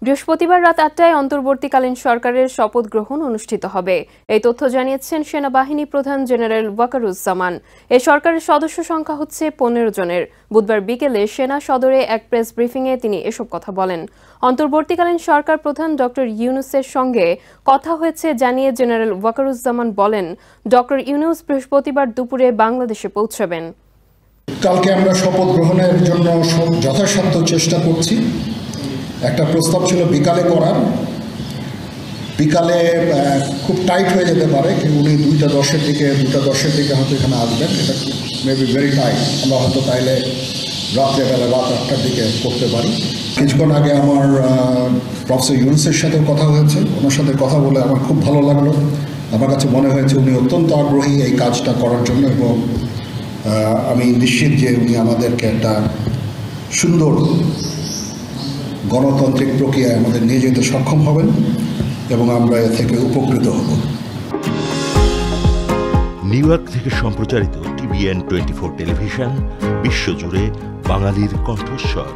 বৃহস্পতিবার রাত ৮টায় অন্তর্বর্তীকালীন সরকারের শপথ গ্রহণ অনুষ্ঠিত হবে। এই তথ্য জানিয়েছেন সেনাবাহিনী প্রধান জেনারেল ওয়াকারুজ্জামান। এই সরকারের সদস্য সংখ্যা হচ্ছে ১৫ জনের। বুধবার বিকেলে সেনা সদরে এক প্রেস ব্রিফিংয়ে তিনি এসব কথা বলেন। অন্তর্বর্তীকালীন সরকার প্রধান ডক্টর ইউনূসের সঙ্গে কথা হয়েছে জানিয়ে জেনারেল ওয়াকারুজ্জামান বলেন, ডক্টর ইউনূস বৃহস্পতিবার দুপুরে বাংলাদেশে পৌঁছাবেন। কালকে আমরা শপথ গ্রহণের জন্য যথাসাধ্য চেষ্টা করছি। একটা প্রস্তাব ছিল বিকালে করার, বিকালে খুব টাইট হয়ে যেতে পারে, কিন্তু উনি 2:10-এর দিকে হয়তো এখানে আসবেন। এটা মেবি ভেরি টাইট। আমরা হয়তো তাইলে রাত্রেবেলা রাত 8টার দিকে করতে পারি। কিছুক্ষণ আগে আমার প্রফেসর ইউনূসের সাথে কথা হয়েছে। ওনার সাথে কথা বলে আমার খুব ভালো লাগলো। আমার কাছে মনে হয়েছে উনি অত্যন্ত আগ্রহী এই কাজটা করার জন্য, এবং আমি নিশ্চিত যে উনি আমাদেরকে একটা সুন্দর গণতান্ত্রিক প্রক্রিয়ায় আমাদের নিয়ে যেতে সক্ষম হবেন এবং আমরা এ থেকে উপকৃত হব। নিউ ইয়র্ক থেকে সম্প্রচারিত TVN 24 টেলিভিশন বিশ্বজুড়ে বাঙালির কণ্ঠস্বর।